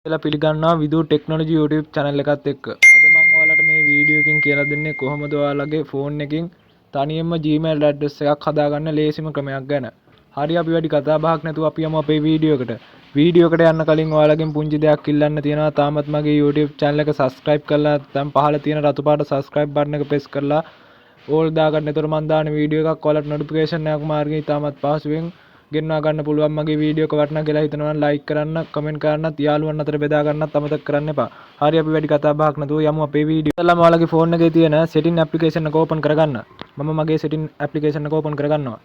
කියලා පිළිගන්නවා විදු technology YouTube channel එකත් එක්ක. අද මම ඔයාලට මේ වීඩියෝ එකකින් කියලා දෙන්නේ කොහොමද ඔයාලගේ ෆෝන් එකකින් තනියම Gmail address එකක් හදාගන්න ලේසිම ක්‍රමයක් ගැන. හරි අපි වැඩි කතා බහක් නැතුව අපි යමු අපේ වීඩියෝ එකට. වීඩියෝ එකට යන්න කලින් ඔයාලගෙන් පුංචි දෙයක් ඉල්ලන්න තියෙනවා. තාමත් මගේ YouTube channel එක subscribe කරලා නැත්නම් පහළ තියෙන රතු පාට subscribe button එක press කරලා all දාගන්න. ඒතර මම දාන වීඩියෝ එකක් ඔයාලට notification එකක් මාර්ගයෙන් තාමත් පහසුවෙන් ගෙන්වා ගන්න පුළුවන්. මගේ වීඩියෝ එක වටිනා කියලා හිතනවා නම් like කරන්න, comment කරන්නත්, යාළුවන් අතර බෙදා ගන්නත් අමතක කරන්න එපා. හරි අපි වැඩි කතා බහක් නැතුව යමු අපේ වීඩියෝ. ඉතින්ම ඔයාලගේ ෆෝන් එකේ තියෙන setting application එක open කරගන්න. මම මගේ setting application එක open කරගන්නවා.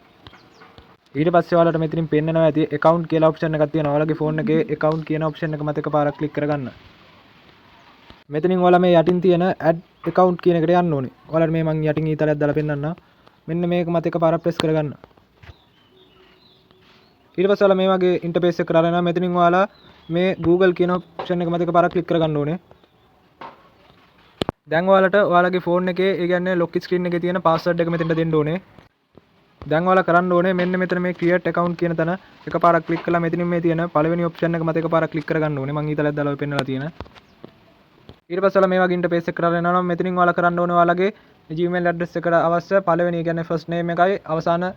ඊට පස්සේ ඔයාලට මෙතනින් පෙන්නනවා ඇති account කියලා option එකක් තියෙනවා. ඔයාලගේ ෆෝන් එකේ account කියන option එක මත එකපාරක් click කරගන්න. මෙතනින් ඔයාලා මේ යටින් තියෙන add account කියන එකට යන්න ඕනේ. ඔයාලට මේ මම යටින් ඊතලයක් දාලා පෙන්නන්නම්. මෙන්න මේක මත එකපාරක් press කරගන්න. ඊට පස්සේ ඔයාලා මේ වගේ ඉන්ටර්ෆේස් එකකට ආරෙනවා. මෙතනින් ඔයාලා මේ Google කියන ඔප්ෂන් එක මත එකපාරක් ක්ලික් කරගන්න ඕනේ. දැන් ඔයාලට ඔයාලගේ ෆෝන් එකේ ඒ කියන්නේ ලොක් ස්ක්‍රීන් එකේ තියෙන පාස්වර්ඩ් එක මෙතෙන්ට දෙන්න ඕනේ. දැන් ඔයාලා කරන්න ඕනේ මෙන්න මෙතන මේ create account කියන තැන එකපාරක් ක්ලික් කළා මෙතනින් මේ තියෙන පළවෙනි ඔප්ෂන් එක මත එකපාරක් ක්ලික් කරගන්න ඕනේ. මම ඊතලයක් දාලා ඔය පෙන්නලා තියෙන. ඊට පස්සේ ඔයාලා මේ වගේ ඉන්ටර්ෆේස් එකකට ආරෙනවා නම් මෙතනින් ඔයාලා කරන්න ඕනේ ඔයාලගේ Gmail address එකට අවශ්‍ය පළවෙනි කියන්නේ first name එකයි අවසාන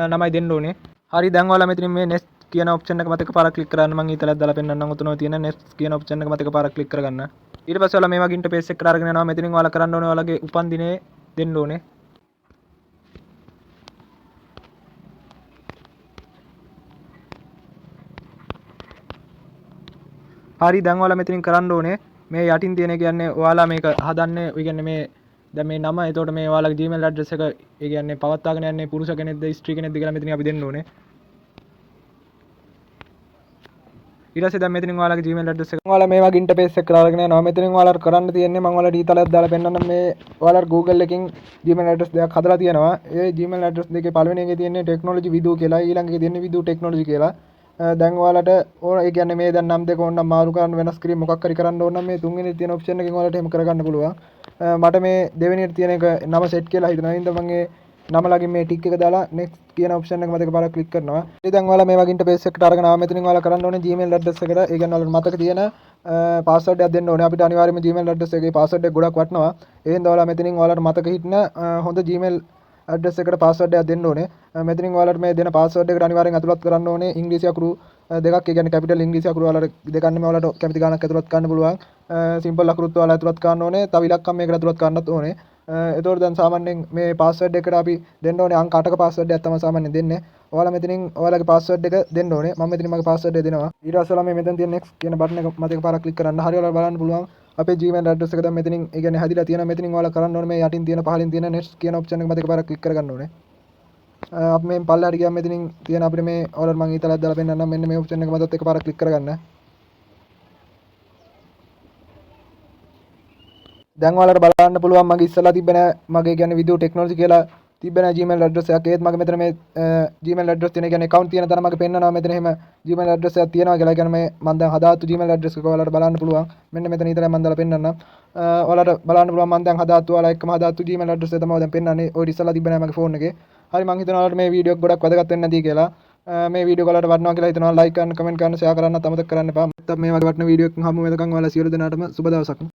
නමයි දෙන්න ඕනේ. හරි දැන් ඔයාලා මෙතනින් මේ next කියන ඔප්ෂන් එක මත එකපාරක් ක්ලික් කරන්න. මම ඊතලයක් දාලා පෙන්නන්නම්. උතන තියෙන next කියන ඔප්ෂන් එක මත එකපාරක් ක්ලික් කරගන්න. ඊට පස්සේ ඔයාලා මේ වගේ ඉන්ටර්ෆේස් එකකට අරගෙන යනවා. මෙතනින් ඔයාලා කරන්න ඕනේ ඔයාලගේ උපන් දිනේ දෙන්න ඕනේ. හරි දැන් ඔයාලා මෙතනින් කරන්න ඕනේ මේ යටින් තියෙන කියන්නේ ඔයාලා මේක හදන්නේ ඒ කියන්නේ මේ දැන් මේ නම එතකොට මේ ඔයාලගේ Gmail address එක ඒ කියන්නේ පවත්වාගෙන යන්නේ පුරුෂ කෙනෙක්ද ස්ත්‍රී කෙනෙක්ද කියලා මෙතනින් අපි දෙන්න ඕනේ. ඊට පස්සේ දැන් මෙතනින් ඔයාලගේ Gmail address එක ඔයාලා මේ වගේ ඉන්ටර්ෆේස් එකකට අරගෙන යනවා. මෙතනින් ඔයාලට කරන්න තියෙන්නේ මම ඔයාලට ඊතලයක් දාලා පෙන්නන්නම්. මේ ඔයාලට Google එකකින් Gmail address දෙකක් හදලා තියෙනවා. ඒ Gmail address දෙකේ පළවෙනි එකේ තියෙන්නේ technology vidu කියලා, ඊළඟ එකේ තියෙන්නේ vidu technology කියලා. දැන් ඔයාලට ඕන ඒ කියන්නේ මේ දැන් නම් දෙක ඕනනම් මාරු කරන්න වෙනස් කිරීම මොකක් හරි කරන්න ඕන නම් මේ තුන්වෙනි තියෙන ඔප්ෂන් එකෙන් ඔයාලට එහෙම කරගන්න පුළුවන්. මට මේ දෙවෙනියට තියෙන එක නම සෙට් කියලා හිතනවා. හින්දා මම ඒ නම ළඟින් මේ ටික් එක දාලා next කියන ඔප්ෂන් එක මත එකපාරක් ක්ලික් කරනවා. ඉතින් දැන් ඔයාලා මේ වගේ ඉන්ටර්ෆේස් එකකට අරගෙන ආව මෙතනින් ඔයාලා කරන්න ඕනේ Gmail address එකට ඒ කියන්නේ ඔයාලට මතක තියෙන පාස්වර්ඩ් එකක් දෙන්න ඕනේ. අපිට අනිවාර්යයෙන්ම Gmail address එකේ පාස්වර්ඩ් එක ගොඩක් වටිනවා. ඒ හින්දා ඔයාලා මෙතනින් ඔයාලට මතක හිටින හොඳ Gmail address එකට password එකක් දෙන්න ඕනේ. මෙතනින් ඔයාලට මේ දෙන password එකට අනිවාර්යෙන් ඇතුළත් කරන්න ඕනේ ඉංග්‍රීසි අකුරු දෙකක්. ඒ කියන්නේ capital ඉංග්‍රීසි අකුරු ඔයාලට දෙකක් නෙමෙයි ඔයාලට කැමති ගානක් ඇතුළත් කරන්න පුළුවන්. simple අකුරුත් ඔයාලා ඇතුළත් කරන්න ඕනේ. තව ඉලක්කම් මේකට ඇතුළත් කරන්නත් ඕනේ. එතකොට දැන් සාමාන්‍යයෙන් මේ password එකට අපි දෙන්න ඕනේ අංක 8ක password එකක් තමයි සාමාන්‍යයෙන් දෙන්නේ. ඔයාලා මෙතනින් ඔයාලගේ password එක දෙන්න ඕනේ. මම මෙතනින් මගේ password එක දෙනවා. ඊට පස්සේ ඔයාලා මේ මෙතන තියෙන next කියන button එක මත එකපාරක් click කරන්න. හරි ඔයාලා බලන්න පුළුවන්. අපේ Gmail address එක දැන් මෙතනින් ඒ කියන්නේ හැදිලා තියෙනවා. මෙතනින් ඔයාලා කරන්න ඕනේ මේ යටින් තියෙන පහලින් තියෙන next කියන option එක මත එකපාරක් click කරගන්න ඕනේ. අපි මේ පල්ලෙහාට ගියාම මෙතනින් තියෙන අපිට මේ ඔයාලට මම ඊතලයක් දාලා පෙන්නන්නම්. මෙන්න මේ option එක මතත් එකපාරක් click කරගන්න. දැන් ඔයාලට බලන්න පුළුවන් මගේ ඉස්සලා තිබෙන මගේ කියන්නේ විදු ටෙක්නොලොජි කියලා තිබෙන Gmail address එකක්. ඒත් මගේ මෙතන මේ Gmail address තියෙන කියන්නේ account තියෙන තැන මගේ පෙන්නනවා මෙතන එහෙම Gmail address එකක් තියෙනවා කියලා. ඒ කියන්නේ මේ මම දැන් හදාතු Gmail address එක ඔයාලට බලන්න පුළුවන්. මෙන්න මෙතන ඊතලයක් මම දාලා පෙන්නන්නම්. ඔයාලට බලන්න පුළුවන් මම දැන් හදාතු ඔයාලා එක්කම හදාතු Gmail address එක තමයි දැන් පෙන්නන්නේ. ඔය ඉස්සලා තිබෙන මගේ phone එකේ. හරි මම හිතනවා ඔයාලට මේ වීඩියෝ එක ගොඩක් වැදගත් වෙන්න ඇති කියලා. මේ වීඩියෝ ඔයාලට වටිනවා කියලා හිතනවා. like කරන්න, comment කරන්න, share කරන්න අමතක කරන්න එපා. නැත්නම් මේ වගේ වටින වීඩියෝ එකකින් හමු වෙනකන් ඔයාලා සියලු දෙනාටම සුබ දවසක්.